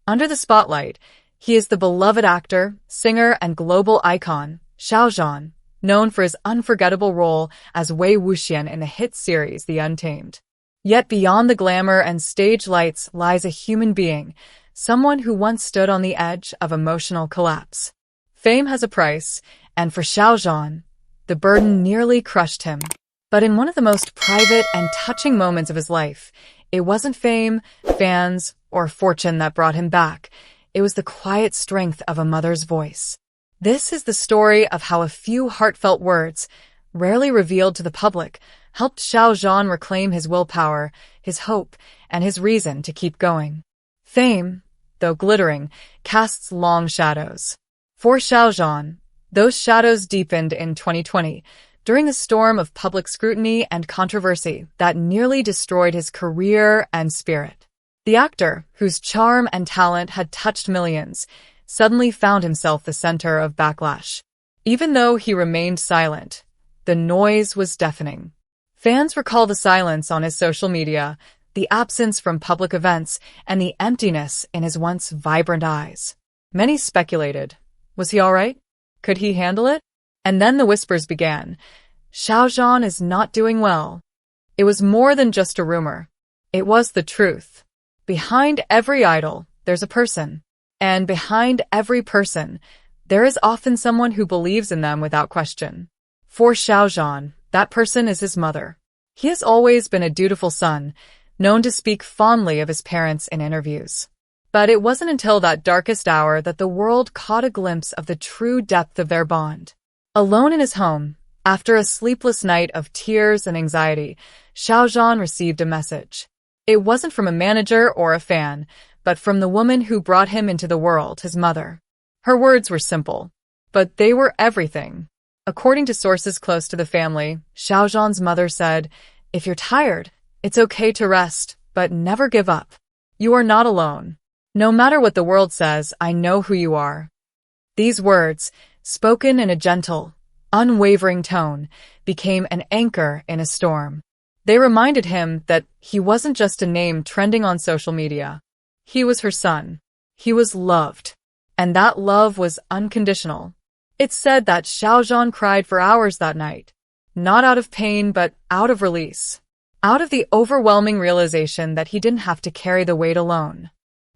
Under the spotlight, he is the beloved actor, singer, and global icon, Xiao Zhan, known for his unforgettable role as Wei Wuxian in the hit series The Untamed. Yet beyond the glamour and stage lights lies a human being, someone who once stood on the edge of emotional collapse. Fame has a price, and for Xiao Zhan, the burden nearly crushed him. But in one of the most private and touching moments of his life, it wasn't fame, fans, or fortune that brought him back. It was the quiet strength of a mother's voice. This is the story of how a few heartfelt words, rarely revealed to the public, helped Xiao Zhan reclaim his willpower, his hope, and his reason to keep going. Fame, though glittering, casts long shadows. For Xiao Zhan, those shadows deepened in 2020, during a storm of public scrutiny and controversy that nearly destroyed his career and spirit. The actor, whose charm and talent had touched millions, suddenly found himself the center of backlash. Even though he remained silent, the noise was deafening. Fans recall the silence on his social media, the absence from public events, and the emptiness in his once vibrant eyes. Many speculated, was he all right? Could he handle it? And then the whispers began. Xiao Zhan is not doing well. It was more than just a rumor. It was the truth. Behind every idol, there's a person. And behind every person, there is often someone who believes in them without question. For Xiao Zhan, that person is his mother. He has always been a dutiful son, known to speak fondly of his parents in interviews. But it wasn't until that darkest hour that the world caught a glimpse of the true depth of their bond. Alone in his home, after a sleepless night of tears and anxiety, Xiao Zhan received a message. It wasn't from a manager or a fan, but from the woman who brought him into the world, his mother. Her words were simple, but they were everything. According to sources close to the family, Xiao Zhan's mother said, "If you're tired, it's okay to rest, but never give up. You are not alone. No matter what the world says, I know who you are." These words, spoken in a gentle, unwavering tone, became an anchor in a storm. They reminded him that he wasn't just a name trending on social media. He was her son. He was loved. And that love was unconditional. It's said that Xiao Zhan cried for hours that night. Not out of pain, but out of release. Out of the overwhelming realization that he didn't have to carry the weight alone.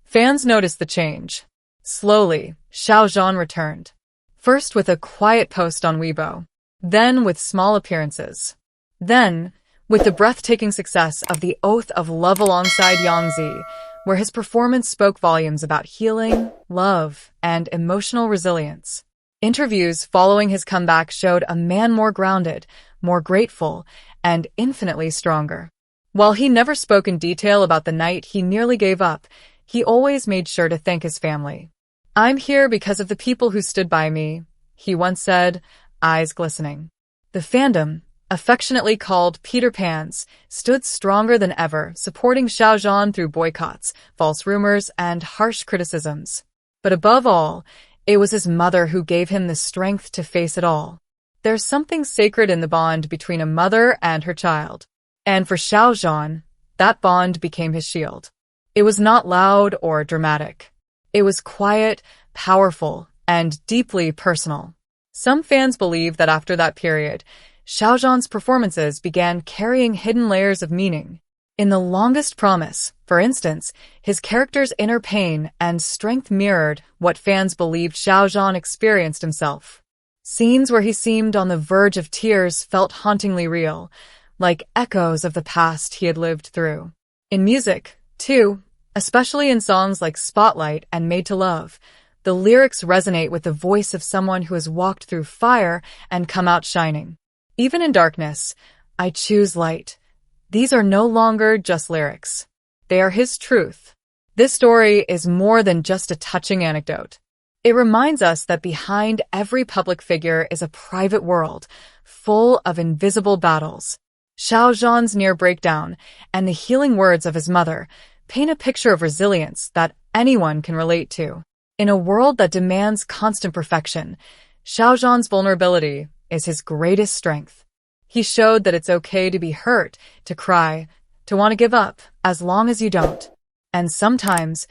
Fans noticed the change. Slowly, Xiao Zhan returned. First with a quiet post on Weibo. Then with small appearances. Then, with the breathtaking success of The Oath of Love alongside Yangzi, where his performance spoke volumes about healing, love, and emotional resilience. Interviews following his comeback showed a man more grounded, more grateful, and infinitely stronger. While he never spoke in detail about the night he nearly gave up, he always made sure to thank his family. "I'm here because of the people who stood by me," he once said, eyes glistening. The fandom, affectionately called Peter Pans, stood stronger than ever, supporting Xiao Zhan through boycotts, false rumors, and harsh criticisms. But above all, it was his mother who gave him the strength to face it all. There's something sacred in the bond between a mother and her child. And for Xiao Zhan, that bond became his shield. It was not loud or dramatic. It was quiet, powerful, and deeply personal. Some fans believe that after that period, Xiao Zhan's performances began carrying hidden layers of meaning. In The Longest Promise, for instance, his character's inner pain and strength mirrored what fans believed Xiao Zhan experienced himself. Scenes where he seemed on the verge of tears felt hauntingly real, like echoes of the past he had lived through. In music, too, especially in songs like Spotlight and Made to Love, the lyrics resonate with the voice of someone who has walked through fire and come out shining. Even in darkness, I choose light. These are no longer just lyrics. They are his truth. This story is more than just a touching anecdote. It reminds us that behind every public figure is a private world, full of invisible battles. Xiao Zhan's near breakdown and the healing words of his mother paint a picture of resilience that anyone can relate to. In a world that demands constant perfection, Xiao Zhan's vulnerability is his greatest strength. He showed that it's okay to be hurt, to cry, to want to give up, as long as you don't. And sometimes,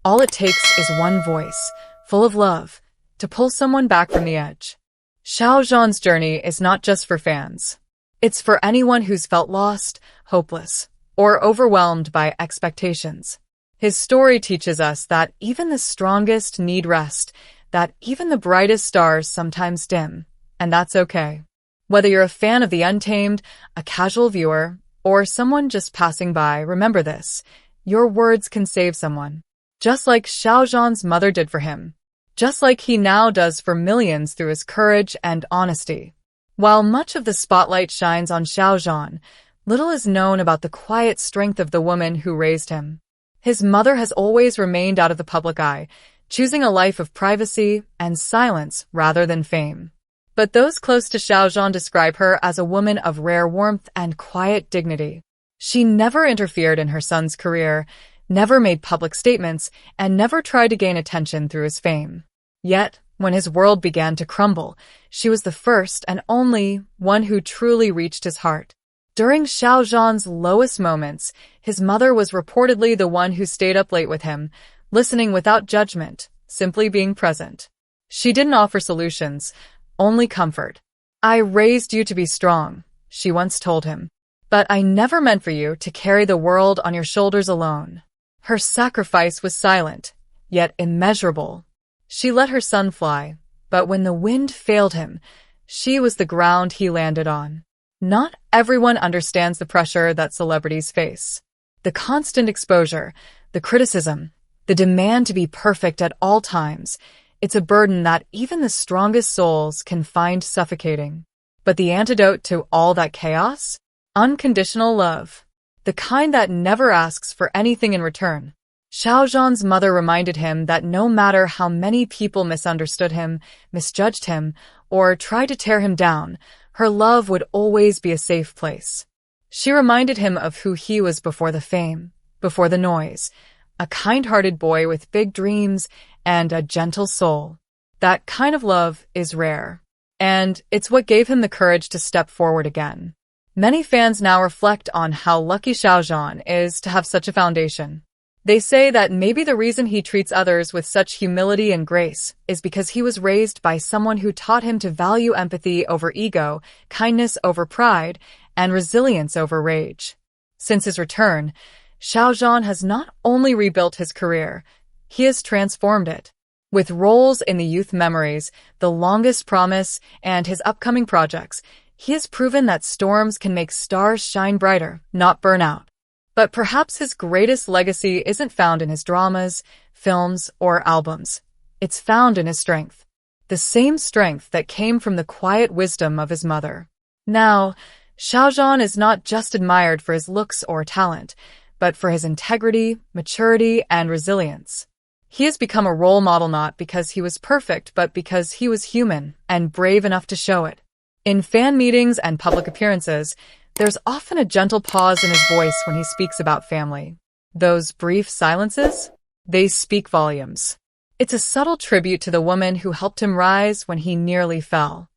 All it takes is one voice, full of love, to pull someone back from the edge. Xiao Zhan's journey is not just for fans. It's for anyone who's felt lost, hopeless, or overwhelmed by expectations. His story teaches us that even the strongest need rest, that even the brightest stars sometimes dim, and that's okay. Whether you're a fan of the Untamed, a casual viewer, or someone just passing by, remember this: your words can save someone. Just like Xiao Zhan's mother did for him. Just like he now does for millions through his courage and honesty. While much of the spotlight shines on Xiao Zhan, little is known about the quiet strength of the woman who raised him. His mother has always remained out of the public eye, choosing a life of privacy and silence rather than fame. But those close to Xiao Zhan describe her as a woman of rare warmth and quiet dignity. She never interfered in her son's career, never made public statements, and never tried to gain attention through his fame. Yet, when his world began to crumble, she was the first and only one who truly reached his heart. During Xiao Zhan's lowest moments, his mother was reportedly the one who stayed up late with him, listening without judgment, simply being present. She didn't offer solutions, only comfort. "I raised you to be strong," she once told him, "but I never meant for you to carry the world on your shoulders alone." Her sacrifice was silent, yet immeasurable. She let her son fly, but when the wind failed him, she was the ground he landed on. Not everyone understands the pressure that celebrities face. The constant exposure, the criticism, the demand to be perfect at all times, it's a burden that even the strongest souls can find suffocating. But the antidote to all that chaos? Unconditional love. The kind that never asks for anything in return. Xiao Zhan's mother reminded him that no matter how many people misunderstood him, misjudged him, or tried to tear him down, her love would always be a safe place. She reminded him of who he was before the fame, before the noise, a kind-hearted boy with big dreams and a gentle soul. That kind of love is rare, and it's what gave him the courage to step forward again. Many fans now reflect on how lucky Xiao Zhan is to have such a foundation. They say that maybe the reason he treats others with such humility and grace is because he was raised by someone who taught him to value empathy over ego, kindness over pride, and resilience over rage. Since his return, Xiao Zhan has not only rebuilt his career, he has transformed it. With roles in the Youth Memories, The Longest Promise, and his upcoming projects, he has proven that storms can make stars shine brighter, not burn out. But perhaps his greatest legacy isn't found in his dramas, films, or albums. It's found in his strength. The same strength that came from the quiet wisdom of his mother. Now, Xiao Zhan is not just admired for his looks or talent, but for his integrity, maturity, and resilience. He has become a role model not because he was perfect, but because he was human and brave enough to show it. In fan meetings and public appearances, there's often a gentle pause in his voice when he speaks about family. Those brief silences? They speak volumes. It's a subtle tribute to the woman who helped him rise when he nearly fell.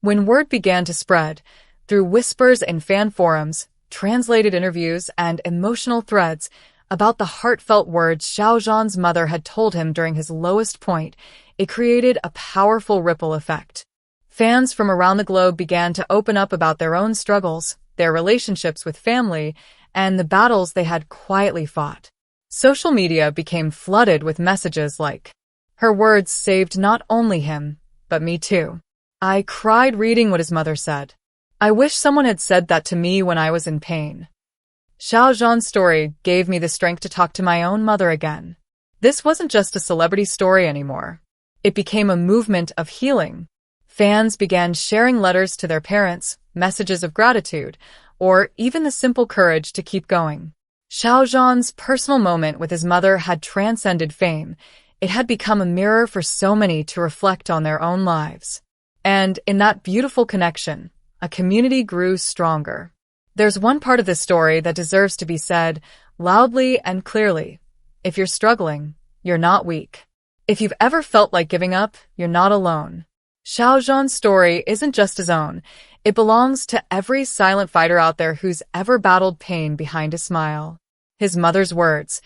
When word began to spread, through whispers in fan forums, translated interviews, and emotional threads, about the heartfelt words Xiao Zhan's mother had told him during his lowest point, it created a powerful ripple effect. Fans from around the globe began to open up about their own struggles, their relationships with family, and the battles they had quietly fought. Social media became flooded with messages like, "Her words saved not only him, but me too. I cried reading what his mother said. I wish someone had said that to me when I was in pain. Xiao Zhan's story gave me the strength to talk to my own mother again." This wasn't just a celebrity story anymore. It became a movement of healing. Fans began sharing letters to their parents, messages of gratitude, or even the simple courage to keep going. Xiao Zhan's personal moment with his mother had transcended fame. It had become a mirror for so many to reflect on their own lives. And in that beautiful connection, a community grew stronger. There's one part of this story that deserves to be said loudly and clearly. If you're struggling, you're not weak. If you've ever felt like giving up, you're not alone. Xiao Zhan's story isn't just his own. It belongs to every silent fighter out there who's ever battled pain behind a smile. His mother's words,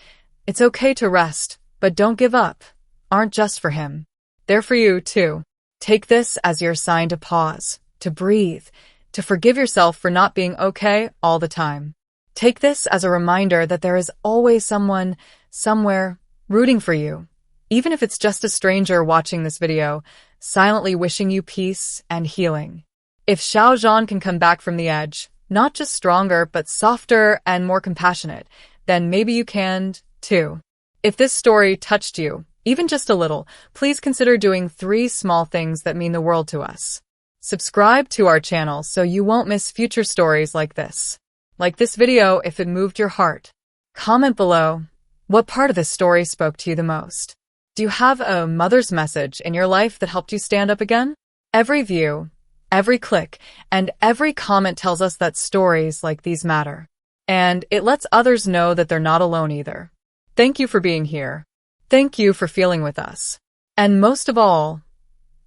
"It's okay to rest. but don't give up, aren't just for him. They're for you, too. Take this as your sign to pause, to breathe, to forgive yourself for not being okay all the time. Take this as a reminder that there is always someone, somewhere, rooting for you. Even if it's just a stranger watching this video, silently wishing you peace and healing. If Xiao Zhan can come back from the edge, not just stronger, but softer and more compassionate, then maybe you can, too. If this story touched you, even just a little, please consider doing 3 small things that mean the world to us. Subscribe to our channel so you won't miss future stories like this. Like this video if it moved your heart. Comment below, what part of this story spoke to you the most? Do you have a mother's message in your life that helped you stand up again? Every view, every click, and every comment tells us that stories like these matter. And it lets others know that they're not alone either. Thank you for being here. Thank you for feeling with us. And most of all,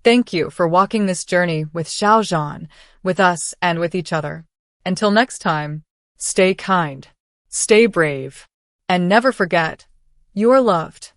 thank you for walking this journey with Xiao Zhan, with us and with each other. Until next time, stay kind, stay brave, and never forget, you are loved.